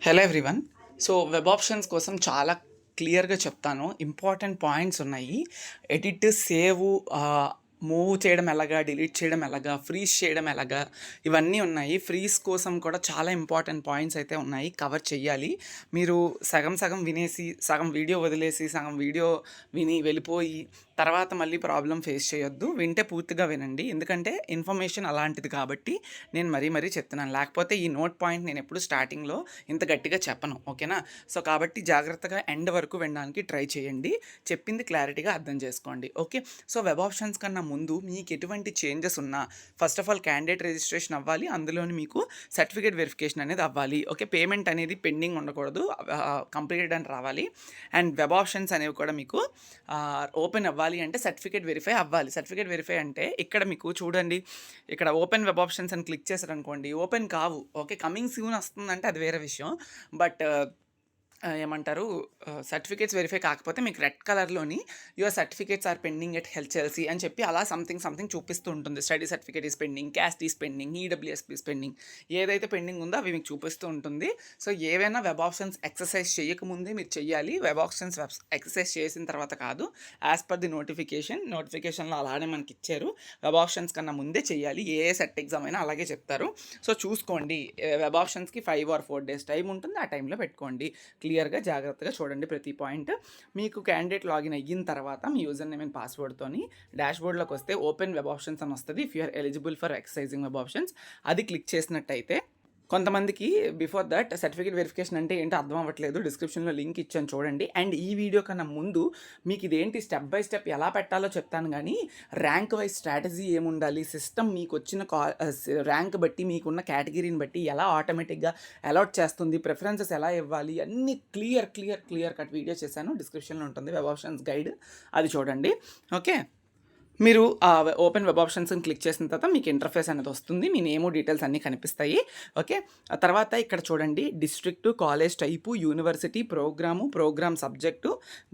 Hello everyone. So web options కోసం చాలా క్లియర్‌గా చెప్తాను. ఇంపార్టెంట్ పాయింట్స్ ఉన్నాయి. ఎడిట్, సేవ్, మూవ్ చేయడం ఎలాగా, డిలీట్ చేయడం ఎలాగా, ఫ్రీజ్ చేయడం ఎలాగా, ఇవన్నీ ఉన్నాయి. ఫ్రీజ్ కోసం కూడా చాలా ఇంపార్టెంట్ పాయింట్స్ అయితే ఉన్నాయి. కవర్ చెయ్యాలి. మీరు సగం సగం వినేసి, సగం వీడియో వదిలేసి, సగం వీడియో విని వెళ్ళిపోయి తర్వాత మళ్ళీ ప్రాబ్లమ్ ఫేస్ చేయొద్దు. వింటే పూర్తిగా వినండి. ఎందుకంటే ఇన్ఫర్మేషన్ అలాంటిది కాబట్టి నేను మరీ చెప్తున్నాను. లేకపోతే ఈ నోట్ పాయింట్ నేను ఎప్పుడు స్టార్టింగ్‌లో ఇంత గట్టిగా చెప్పను. ఓకేనా? సో కాబట్టి జాగ్రత్తగా ఎండ్ వరకు వినడానికి ట్రై చేయండి. చెప్పింది క్లారిటీగా అర్థం చేసుకోండి. ఓకే. సో వెబ్ ఆప్షన్స్ కన్నా ముందు మీకు ఎటువంటి చేంజెస్ ఉన్నా first of all candidate registration అవ్వాలి. అందులోని మీకు సర్టిఫికేట్ వెరిఫికేషన్ అనేది అవ్వాలి. ఓకే. పేమెంట్ అనేది పెండింగ్ ఉండకూడదు. కంప్లీటెడ్ అని రావాలి. అండ్ వెబ్ ఆప్షన్స్ అనేవి కూడా మీకు ఓపెన్ అవ్వాలి అంటే సర్టిఫికేట్ వెరిఫై అవ్వాలి. సర్టిఫికేట్ వెరిఫై అంటే ఇక్కడ మీకు చూడండి, ఇక్కడ ఓపెన్ వెబ్ ఆప్షన్స్ అని క్లిక్ చేశారనుకోండి, ఓపెన్ కావు. ఓకే. కమింగ్ సూన్ వస్తుందంటే అది వేరే విషయం. బట్ ఏమంటారు, సర్టిఫికేట్స్ వెరిఫై కాకపోతే మీకు రెడ్ కలర్‌లోని your certificates are pending at HLC అని చెప్పి అలా సంథింగ్ చూపిస్తూ ఉంటుంది. Study certificate is pending, caste is pending, EWSP is pending, ఏదైతే పెండింగ్ ఉందో అవి మీకు చూపిస్తూ ఉంటుంది. సో ఏవైనా వెబ్ ఆప్షన్స్ ఎక్సర్సైజ్ చేయకముందే మీరు చెయ్యాలి. వెబ్ ఆప్షన్స్ ఎక్సర్సైజ్ చేసిన తర్వాత కాదు. యాజ్ పర్ ది నోటిఫికేషన్‌లో అలానే మనకి ఇచ్చారు. వెబ్ ఆప్షన్స్ కన్నా ముందే చెయ్యాలి. ఏ సెట్ ఎగ్జామ్ అయినా అలాగే చెప్తారు. సో చూసుకోండి. వెబ్ ఆప్షన్స్‌కి 5 or 4 days టైం ఉంటుంది. ఆ టైంలో పెట్టుకోండి. క్లియర్గా జాగ్రత్తగా చూడండి ప్రతి పాయింట్. మీకు క్యాండిడేట్ లాగిన్ అయిన తర్వాత మీ యూజర్ నేమ్ అండ్ పాస్వర్డ్తోని డాష్బోర్డ్లోకి వస్తే ఓపెన్ వెబ్ ఆప్షన్స్ అని వస్తుంది. If you are eligible for exercising web options అది క్లిక్ చేసినట్టయితే, కొంతమందికి బిఫోర్ దట్ సర్టిఫికేట్ వెరిఫికేషన్ అంటే ఏంటో అర్థం అవ్వట్లేదు. డిస్క్రిప్షన్లో లింక్ ఇచ్చాను చూడండి. అండ్ ఈ వీడియో కన్నా ముందు మీకు ఇదేంటి స్టెప్ బై స్టెప్ ఎలా పెట్టాలో చెప్తాను. కానీ ర్యాంక్ వైజ్ స్ట్రాటజీ ఏముండాలి, సిస్టమ్ మీకు వచ్చిన ర్యాంక్ బట్టి మీకున్న కేటగిరీని బట్టి ఎలా ఆటోమేటిక్గా అలాట్ చేస్తుంది, ప్రిఫరెన్సెస్ ఎలా ఇవ్వాలి, అన్నీ క్లియర్ కట్ వీడియో చేశాను. డిస్క్రిప్షన్లో ఉంటుంది వెబ్ ఆప్షన్స్ గైడ్, అది చూడండి. ఓకే. మీరు ఓపెన్ వెబ్ ఆప్షన్స్ని క్లిక్ చేసిన తర్వాత మీకు ఇంటర్ఫేస్ అనేది వస్తుంది. మీ నేము, డీటెయిల్స్ అన్నీ కనిపిస్తాయి. ఓకే. ఆ తర్వాత ఇక్కడ చూడండి, district, college type, university, program subject,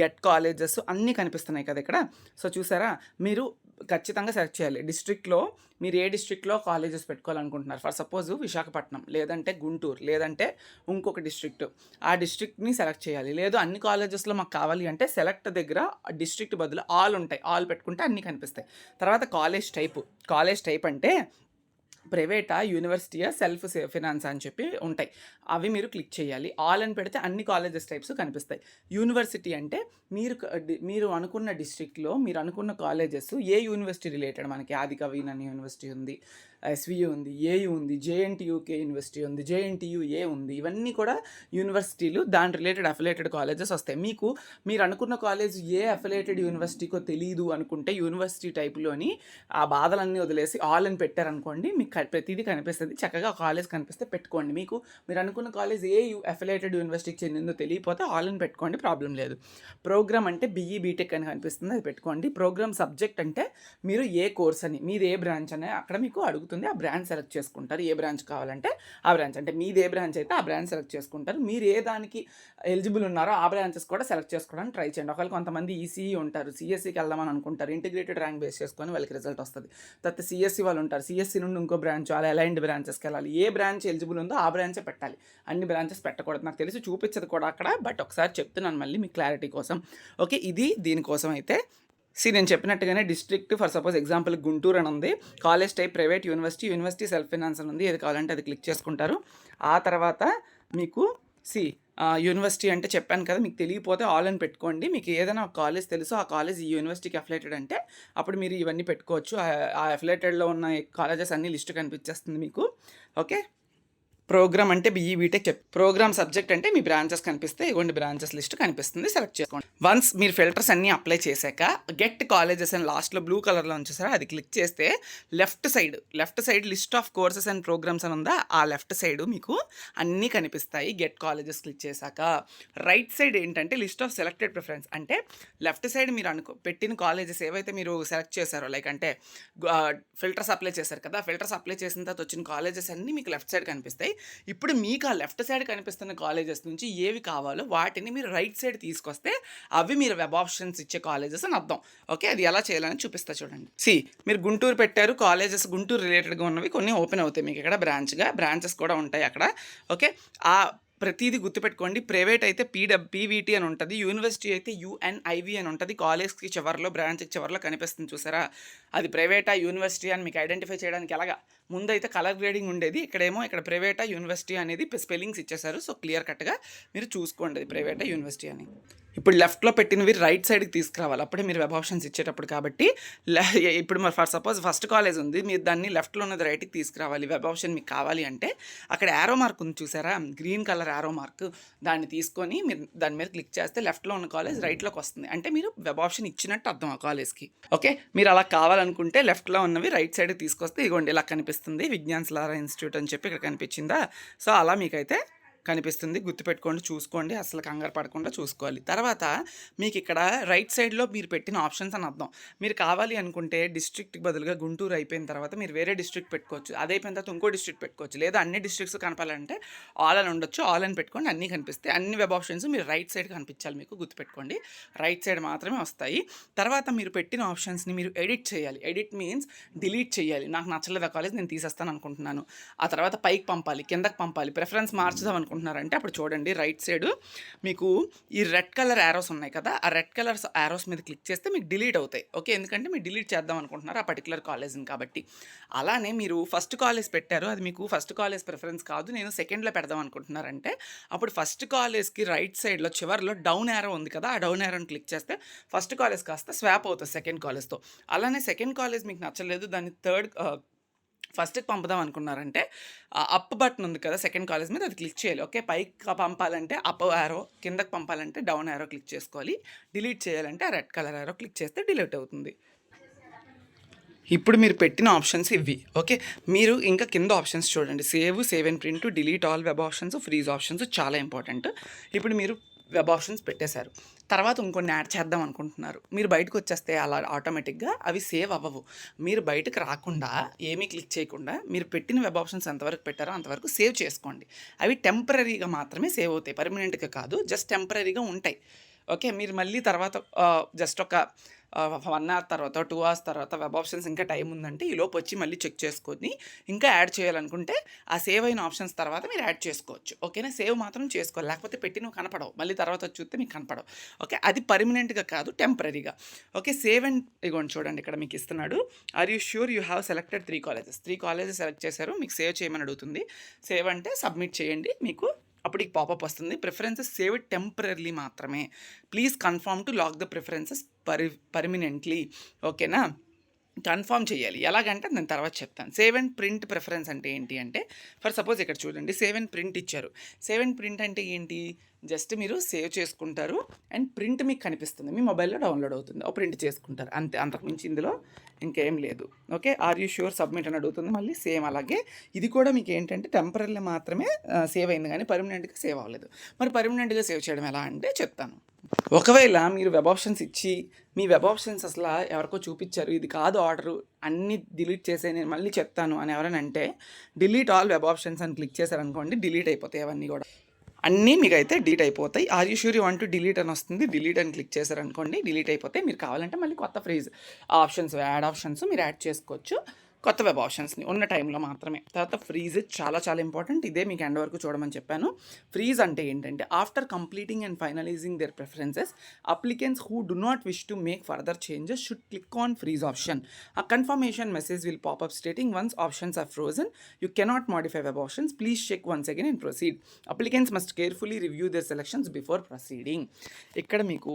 get colleges అన్నీ కనిపిస్తున్నాయి కదా ఇక్కడ. సో చూసారా, మీరు ఖచ్చితంగా సెలెక్ట్ చేయాలి. డిస్ట్రిక్ట్లో మీరు ఏ డిస్ట్రిక్ట్లో కాలేజెస్ పెట్టుకోవాలనుకుంటున్నారు. ఫర్ సపోజ్ విశాఖపట్నం, లేదంటే గుంటూరు, లేదంటే ఇంకొక డిస్ట్రిక్ట్, ఆ డిస్ట్రిక్ట్ని సెలెక్ట్ చేయాలి. లేదు అన్ని కాలేజెస్లో మాకు కావాలి అంటే సెలెక్ట్ దగ్గర డిస్ట్రిక్ట్ బదులు ఆల్ ఉంటాయి. ఆల్ పెట్టుకుంటే అన్నీ కనిపిస్తాయి. తర్వాత కాలేజ్ టైప్ అంటే ప్రైవేటా, యూనివర్సిటీయా, సెల్ఫ్ ఫినాన్స్ అని చెప్పి ఉంటాయి. అవి మీరు క్లిక్ చేయాలి. ఆల్ అని పెడితే అన్ని కాలేజెస్ టైప్స్ కనిపిస్తాయి. యూనివర్సిటీ అంటే మీరు అనుకున్న డిస్ట్రిక్ట్లో మీరు అనుకున్న కాలేజెస్ ఏ యూనివర్సిటీ రిలేటెడ్, మనకి ఆదికవి అనే యూనివర్సిటీ ఉంది, ఎస్వియు ఉంది, ఏయు ఉంది, జేఎన్టీయూకే యూనివర్సిటీ ఉంది, జేఎన్టీయూఏ ఉంది. ఇవన్నీ కూడా యూనివర్సిటీలు, దాని రిలేటెడ్ అఫిలేటెడ్ కాలేజెస్ వస్తాయి. మీరు అనుకున్న కాలేజ్ ఏ అఫిలేటెడ్ యూనివర్సిటీకో తెలియదు అనుకుంటే యూనివర్సిటీ టైప్లోని ఆ బాధలన్నీ వదిలేసి ఆల్ అని పెట్టారనుకోండి, మీకు ప్రతిదీ కనిపిస్తుంది. చక్కగా కాలేజ్ కనిపిస్తే పెట్టుకోండి. మీరు అనుకున్న కాలేజ్ ఏ అఫిలేటెడ్ యూనివర్సిటీకి చెందిందో తెలియకపోతే ఆల్ అని పెట్టుకోండి, ప్రాబ్లం లేదు. ప్రోగ్రామ్ అంటే బీఈ బీటెక్ అని కనిపిస్తుంది, అది పెట్టుకోండి. ప్రోగ్రామ్ సబ్జెక్ట్ అంటే మీరు ఏ కోర్స్ అని, మీరు ఏ బ్రాంచ్ అని అక్కడ మీకు అడుగుతుంది. ఆ బ్రాంచ్ సెలెక్ట్ చేసుకుంటారు. ఏ బ్రాంచ్ కావాలంటే ఆ బ్రాంచ్, అంటే మీది ఏ బ్రాంచ్ అయితే ఆ బ్రాంచ్ సెలెక్ట్ చేసుకుంటారు. మీరు ఏ దానికి ఎలిజిబుల్ ఉన్నారో ఆ బ్రాంచెస్ కూడా సెలెక్ట్ చేసుకోవడానికి ట్రై చేయండి. ఒకవేళ కొంతమంది ఈసీఈ ఉంటారు, సిఎస్సికి వెళ్దామని అనుకుంటారు, ఇంటిగ్రేటెడ్ ర్యాంక్ బేస్ చేసుకొని వాళ్ళకి రిజల్ట్ వస్తుంది. తర్వాత సిఎస్సి వాళ్ళు ఉంటారు, సిఎస్సి నుండి ఇంకో బ్రాంచ్, అలా అలైన్డ్ బ్రాంచెస్కి వెళ్ళాలి. ఏ బ్రాంచ్ ఎలిజిబుల్ ఉందో ఆ బ్రాంచే పెట్టాలి. అన్ని బ్రాంచెస్ పెట్టకూడదు. నాకు తెలిసి చూపించదు కూడా అక్కడ, బట్ ఒకసారి చెప్తున్నాను మళ్ళీ మీ క్లారిటీ కోసం. ఓకే. ఇది దీనికోసం అయితే నేను చెప్పినట్టుగానే district, for suppose example Guntur అని ఉంది, college type private, university self finance అని ఉంది. ఏది కావాలంటే అది క్లిక్ చేసుకుంటారు. ఆ తర్వాత మీకు యూనివర్సిటీ అంటే చెప్పాను కదా, మీకు తెలియకపోతే ఆల్ అని పెట్టుకోండి. మీకు ఏదైనా ఒక కాలేజ్ తెలుసు, ఆ కాలేజ్ ఈ యూనివర్సిటీకి అఫిలేటెడ్ అంటే అప్పుడు మీరు ఇవన్నీ పెట్టుకోవచ్చు. ఆ అఫిలేటెడ్లో ఉన్న కాలేజెస్ అన్ని లిస్ట్ కనిపించేస్తుంది మీకు. ఓకే. ప్రోగ్రామ్ అంటే బీఈ బీటెక్ ప్రోగ్రామ్ సబ్జెక్ట్ అంటే మీ బ్రాంచెస్ కనిపిస్తే ఇవ్వండి, బ్రాంచెస్ లిస్ట్ కనిపిస్తుంది, సెలెక్ట్ చేసుకోండి. వన్స్ మీరు ఫిల్టర్స్ అన్నీ అప్లై చేశాక గెట్ కాలేజెస్ అని లాస్ట్లో బ్లూ కలర్లో ఉంచేసారా, అది క్లిక్ చేస్తే left side list of courses and programs అని ఉందా, ఆ లెఫ్ట్ సైడ్ మీకు అన్నీ కనిపిస్తాయి. గెట్ కాలేజెస్ క్లిక్ చేశాక రైట్ సైడ్ ఏంటంటే లిస్ట్ ఆఫ్ సెలెక్టెడ్ ప్రిఫరెన్స్, అంటే లెఫ్ట్ సైడ్ మీరు పెట్టిన కాలేజెస్ ఏవైతే మీరు సెలెక్ట్ చేశారో, లైక్ అంటే ఫిల్టర్స్ అప్లై చేశారు కదా, ఫిల్టర్స్ అప్లై చేసిన తర్వాత వచ్చిన కాలేజెస్ అన్నీ మీకు లెఫ్ట్ సైడ్ కనిపిస్తాయి. ఇప్పుడు మీకు ఆ లెఫ్ట్ సైడ్ కనిపిస్తున్న కాలేజెస్ నుంచి ఏవి కావాలో వాటిని మీరు రైట్ సైడ్ తీసుకొస్తే అవి మీరు వెబ్ ఆప్షన్స్ ఇచ్చే కాలేజెస్ అని అర్థం. ఓకే. అది ఎలా చేయాలని చూపిస్తా చూడండి. మీరు గుంటూరు పెట్టారు, కాలేజెస్ గుంటూరు రిలేటెడ్గా ఉన్నవి కొన్ని ఓపెన్ అవుతాయి మీకు ఇక్కడ బ్రాంచెస్ కూడా ఉంటాయి అక్కడ. ఓకే. ఆ ప్రతీది గుర్తుపెట్టుకోండి. ప్రైవేట్ అయితే పీవీటీ అని ఉంటది. యూనివర్సిటీ అయితే యూఎన్ఐవి అని ఉంటది. కాలేజ్‌కి చివర్లో, బ్రాంచ్‌కి చివర్లో కనిపిస్తుంది చూసారా? అది ప్రైవేటా, యూనివర్సిటీ అని మీకు ఐడెంటిఫై చేయడానికి ఎలాగా? ముందైతే కలర్ గ్రేడింగ్ ఉండేది. ఇక్కడ ప్రైవేటా, యూనివర్సిటీ అనేది స్పెల్లింగ్స్ ఇచ్చేసారు. సో, క్లియర్ కట్‌గా మీరు చూసుకోండి అది ప్రైవేటా, యూనివర్సిటీ అని. ఇప్పుడు లెఫ్ట్‌లో పెట్టినవి రైట్ సైడ్‌కి తీసుకురావాలి. అప్పుడే మీరు వెబ్ ఆప్షన్స్ ఇచ్చేటప్పుడు కాబట్టి ఇప్పుడు మరి సపోజ్ ఫస్ట్ కాలేజ్ ఉంది. మీరు దాన్ని లెఫ్ట్‌లో ఉన్నది రైట్‌కి తీసుకురావాలి. వెబ్ ఆప్షన్ మీకు కావాలి అంటే అక్కడ యారో మార్క్ ఉంది చూసారా? గ్రీన్ కలర్ యారో మార్క్, దాన్ని తీసుకొని మీరు దాని మీద క్లిక్ చేస్తే లెఫ్ట్‌లో ఉన్న కాలేజ్ రైట్‌లోకి వస్తుంది. అంటే మీరు వెబ్ ఆప్షన్ ఇచ్చినట్టు అర్థం ఆ కాలేజ్‌కి. ఓకే, మీరు అలా కావాలనుకుంటే లెఫ్ట్‌లో ఉన్నవి రైట్ సైడ్‌కి తీసుకొస్తే ఇదిగోండి ఇలా కనిపిస్తుంది. విజ్ఞాన్ సలారా ఇన్స్టిట్యూట్ అని చెప్పి ఇక్కడ కనిపించిందా? సో, అలా మీకైతే కనిపిస్తుంది. గుర్తుపెట్టుకోండి, చూసుకోండి, అసలు కంగారు పడకుండా చూసుకోవాలి. తర్వాత మీకు ఇక్కడ రైట్ సైడ్‌లో మీరు పెట్టిన ఆప్షన్స్ అని అర్థం. మీరు కావాలి అనుకుంటే డిస్ట్రిక్ట్‌కి బదులుగా గుంటూరు అయిపోయిన తర్వాత మీరు వేరే డిస్ట్రిక్ట్ పెట్టుకోవచ్చు. అది అయిపోయిన తర్వాత ఇంకో డిస్ట్రిక్ట్ పెట్టుకోవచ్చు. లేదా అన్ని డిస్ట్రిక్ట్స్ కనపాలంటే ఆల్ అని ఉండొచ్చు. ఆల్ అని పెట్టుకోండి, అన్నీ కనిపిస్తాయి. అన్ని వెబ్ ఆప్షన్స్ మీరు రైట్ సైడ్ కనిపించాలి మీకు. గుర్తుపెట్టుకోండి, రైట్ సైడ్ మాత్రమే వస్తాయి. తర్వాత మీరు పెట్టిన ఆప్షన్స్‌ని మీరు ఎడిట్ చేయాలి. ఎడిట్ మీన్స్ డిలీట్ చేయాలి. నాకు నచ్చలేదు ఆ కాలేజ్, నేను తీసేస్తాను అనుకుంటున్నాను. ఆ తర్వాత పైకి పంపాలి, కిందకి పంపాలి, ప్రిఫరెన్స్ మార్చుదాం అనుకుంటున్నారంటే అప్పుడు చూడండి రైట్ సైడ్ మీకు ఈ రెడ్ కలర్ యారోస్ ఉన్నాయి కదా, ఆ రెడ్ కలర్ యారోస్ మీద క్లిక్ చేస్తే మీకు డిలీట్ అవుతాయి. ఓకే, ఎందుకంటే మీరు డిలీట్ చేద్దాం అనుకుంటున్నారు ఆ పర్టికులర్ కాలేజ్ని కాబట్టి. అలానే మీరు ఫస్ట్ కాలేజ్ పెట్టారు, అది మీకు ఫస్ట్ కాలేజ్ ప్రిఫరెన్స్ కాదు, నేను సెకండ్లో పెడదాం అనుకుంటున్నారంటే అప్పుడు ఫస్ట్ కాలేజ్కి రైట్ సైడ్లో చివరిలో డౌన్ యారో ఉంది కదా, ఆ డౌన్ యారోని క్లిక్ చేస్తే ఫస్ట్ కాలేజ్ కాస్త స్వాప్ అవుతుంది సెకండ్ కాలేజ్తో. అలానే సెకండ్ కాలేజ్ మీకు నచ్చలేదు, దాన్ని ఫస్ట్‌కి పంపుదాం అనుకున్నారంటే అప్ బటన్ ఉంది కదా సెకండ్ కాలేజ్ మీద, అది క్లిక్ చేయాలి. ఓకే, పైకి పంపాలంటే అప్ యారో, కిందకి పంపాలంటే డౌన్ యారో క్లిక్ చేసుకోవాలి. డిలీట్ చేయాలంటే ఆ రెడ్ కలర్ యారో క్లిక్ చేస్తే డిలీట్ అవుతుంది. ఇప్పుడు మీరు పెట్టిన ఆప్షన్స్ ఇవి. ఓకే, మీరు ఇంకా కింద ఆప్షన్స్ చూడండి. Save and print, delete all web options, freeze options చాలా ఇంపార్టెంట్. ఇప్పుడు మీరు వెబ్ ఆప్షన్స్ పెట్టేశారు. తర్వాత ఇంకొన్ని యాడ్ చేద్దాం అనుకుంటున్నారు. మీరు బయటకు వచ్చేస్తే అలా ఆటోమేటిక్గా అవి సేవ్ అవ్వవు. మీరు బయటకు రాకుండా ఏమీ క్లిక్ చేయకుండా మీరు పెట్టిన వెబ్ ఆప్షన్స్ ఎంతవరకు పెట్టారో అంతవరకు సేవ్ చేసుకోండి. అవి టెంపరరీగా మాత్రమే సేవ్ అవుతాయి, పర్మనెంట్గా కాదు, జస్ట్ టెంపరరీగా ఉంటాయి. ఓకే, మీరు మళ్ళీ తర్వాత జస్ట్ ఒక 1 అవర్ తర్వాత 2 అవర్స్ తర్వాత వెబ్ ఆప్షన్స్ ఇంకా టైం ఉందంటే ఈలోపు వచ్చి మళ్ళీ చెక్ చేసుకొని ఇంకా యాడ్ చేయాలనుకుంటే ఆ సేవ్ అయిన ఆప్షన్స్ తర్వాత మీరు యాడ్ చేసుకోవచ్చు. ఓకేనా, సేవ్ మాత్రం చేసుకోవాలి, లేకపోతే పెట్టినవి కనపడవు, మళ్ళీ తర్వాత వచ్చి చూస్తే మీకు కనపడవు. ఓకే, అది పర్మనెంట్గా కాదు, టెంపరరీగా. ఓకే, సేవ్ అండ్ ఇగోండి చూడండి ఇక్కడ మీకు ఇస్తున్నాడు. Are you sure you have selected 3 colleges select చేశారు, మీకు సేవ్ చేయమని అడుగుతుంది. సేవ్ అంటే సబ్మిట్ చేయండి, మీకు అప్పుడు ఈ పాపప్ వస్తుంది. ప్రిఫరెన్సెస్ సేవ్ టెంపరర్లీ మాత్రమే, please confirm to lock the preferences permanently. ఓకేనా, కన్ఫర్మ్ చేయాలి. ఎలాగంటే నేను తర్వాత చెప్తాను. సేవ్ అండ్ ప్రింట్ ప్రిఫరెన్స్ అంటే ఏంటి అంటే, ఫర్ సపోజ్ ఇక్కడ చూడండి సేవ్ అండ్ ప్రింట్ ఇచ్చారు. సేవ్ అండ్ ప్రింట్ అంటే ఏంటి, జస్ట్ మీరు సేవ్ చేసుకుంటారు అండ్ ప్రింట్ మీకు కనిపిస్తుంది, మీ మొబైల్లో డౌన్లోడ్ అవుతుంది, ప్రింట్ చేసుకుంటారు అంతే, అంతకుమించి ఇందులో ఇంకేం లేదు. Okay, are you sure submit అని అడుగుతుంది మళ్ళీ, సేమ్ అలాగే ఇది కూడా మీకు ఏంటంటే టెంపరరీ మాత్రమే సేవ్ అయింది కానీ పర్మనెంట్గా సేవ్ అవ్వలేదు. మరి పర్మనెంట్గా సేవ్ చేయడం ఎలా అంటే చెప్తాను. ఒకవేళ మీరు వెబ్ ఆప్షన్స్ ఇచ్చి మీ వెబ్ ఆప్షన్స్ అసలు ఎవరికో చూపించారు, ఇది కాదు ఆర్డరు, అన్నీ డిలీట్ చేసే నేను మళ్ళీ చెప్తాను అని ఎవరైనా అంటే డిలీట్ ఆల్ వెబ్ ఆప్షన్స్ అని క్లిక్ చేశారనుకోండి, డిలీట్ అయిపోతాయి అవన్నీ కూడా, అన్నీ మీకు అయితే డిలీట్ అయిపోతాయి. Are you sure you want to delete అని వస్తుంది, డిలీట్ అని క్లిక్ చేశారనుకోండి డిలీట్ అయిపోతాయి. మీరు కావాలంటే మళ్ళీ కొత్త ఫ్రీజ్ ఆప్షన్స్, యాడ్ ఆప్షన్స్ మీరు యాడ్ చేసుకోవచ్చు కొత్త వెబ్ ఆప్షన్స్ని ఉన్న టైంలో మాత్రమే. తర్వాత ఫ్రీజ్ చాలా చాలా ఇంపార్టెంట్, ఇదే మీకు ఎండ్ వరకు చూడమని చెప్పాను. ఫ్రీజ్ అంటే ఏంటంటే after completing and finalising their preferences applicants who do not wish to make further changes should click on freeze option. A confirmation message will pop up stating once options are frozen, you cannot modify web options. Please check once again and proceed. Applicants must carefully review their selections before proceeding. ఇక్కడ మీకు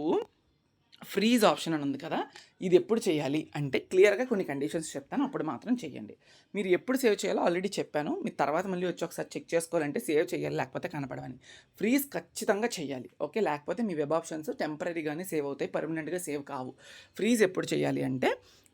freeze option అని ఉంది కదా, ఇది ఎప్పుడు చేయాలి అంటే క్లియర్గా కొన్ని కండిషన్స్ చెప్తాను, అప్పుడు మాత్రం చేయండి. మీరు ఎప్పుడు సేవ్ చేయాలో ఆల్రెడీ చెప్పాను, మీరు తర్వాత మళ్ళీ వచ్చి ఒకసారి చెక్ చేసుకోవాలంటే సేవ్ చేయాలి, లేకపోతే కనపడవని. ఫ్రీజ్ ఖచ్చితంగా చేయాలి. ఓకే, లేకపోతే మీ వెబ్ ఆప్షన్స్ టెంపరీగానే సేవ్ అవుతాయి, పర్మనెంట్గా సేవ్ కావు. ఫ్రీజ్ ఎప్పుడు చేయాలి అంటే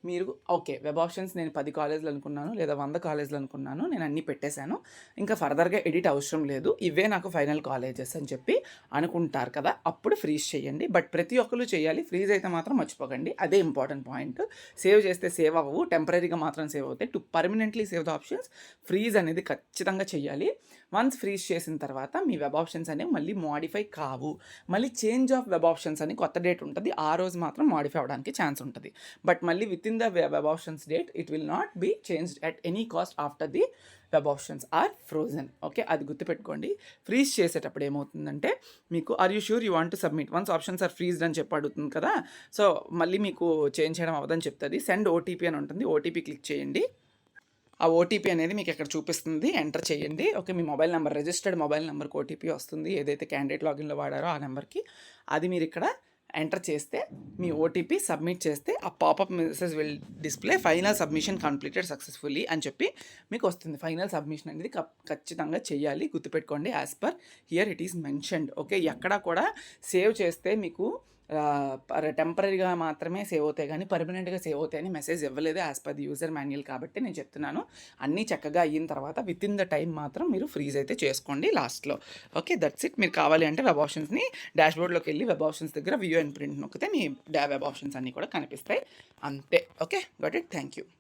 మీరు ఓకే వెబ్ ఆప్షన్స్ నేను 10 కాలేజీలు అనుకున్నాను లేదా 100 కాలేజీలు అనుకున్నాను, నేను అన్నీ పెట్టేశాను, ఇంకా ఫర్దర్గా ఎడిట్ అవసరం లేదు, ఇవే నాకు ఫైనల్ కాలేజెస్ అని చెప్పి అనుకుంటారు కదా, అప్పుడు ఫ్రీజ్ చేయండి. బట్ ప్రతి ఒక్కరు చేయాలి, ఫ్రీజ్ అయితే మాత్రం మర్చిపోకండి, అదే ఇంపార్టెంట్ పాయింట్. సేవ్ చేస్తే సేవ్ అవ్వవు, టెంపరీగా మాత్రం సేవ్ అవుతాయి. To permanently save the options freeze అనేది ఖచ్చితంగా చేయాలి. వన్స్ ఫ్రీజ్ చేసిన తర్వాత మీ వెబ్ ఆప్షన్స్ అనేవి మళ్ళీ మోడిఫై కావు. మళ్ళీ చేంజ్ ఆఫ్ వెబ్ ఆప్షన్స్ అని కొత్త డేట్ ఉంటుంది. ఆ రోజు మాత్రం మోడిఫై అవ్వడానికి ఛాన్స్ ఉంటుంది. బట్ మళ్ళీ within the web options date it will not be changed at any cost after the web options are frozen. Okay, అది గుర్తుపెట్టుకోండి. ఫ్రీజ్ చేసేటప్పుడు ఏమవుతుందంటే మీకు are you sure you want to submit once options are freezed అని చెప్పి అడుగుతుంది కదా. So మళ్ళీ మీకు చేంజ్ చేయడం అవ్వదని చెప్తుంది. సెండ్ ఓటీపీ అని ఉంటుంది. ఓటీపీ క్లిక్ చేయండి. ఆ ఓటీపీ అనేది మీకు ఇక్కడ చూపిస్తుంది, ఎంటర్ చేయండి. ఓకే, మీ మొబైల్ నెంబర్, రిజిస్టర్డ్ మొబైల్ నెంబర్కి ఓటీపీ వస్తుంది, ఏదైతే క్యాండిడేట్ లాగిన్లో వాడారో ఆ నెంబర్కి. అది మీరు ఇక్కడ ఎంటర్ చేస్తే మీ ఓటీపీ సబ్మిట్ చేస్తే ఆ popup message will display final submission completed successfully అని చెప్పి మీకు వస్తుంది. ఫైనల్ సబ్మిషన్ అనేది ఖచ్చితంగా చేయాలి, గుర్తుపెట్టుకోండి. As per here it is mentioned. Okay, ఎక్కడ కూడా సేవ్ చేస్తే మీకు టెంపరీగా మాత్రమే సేవ్ అవుతాయి కానీ పర్మనెంట్గా సేవ్ అవుతాయని మెసేజ్ ఇవ్వలేదు as per the user manual. కాబట్టి నేను చెప్తున్నాను, అన్నీ చక్కగా అయిన తర్వాత విత్ ఇన్ ద టైం మాత్రం మీరు ఫ్రీజ్ అయితే చేసుకోండి లాస్ట్లో. Okay, that's it. మీరు కావాలి అంటే వెబ్ ఆప్షన్స్ని డాష్బోర్డ్లోకి వెళ్ళి వెబ్ ఆప్షన్స్ దగ్గర వ్యూ అండ్ ప్రింట్ నొక్కితే మీ వెబ్ ఆప్షన్స్ అన్నీ కూడా కనిపిస్తాయి. అంతే. Okay, got it. Thank you.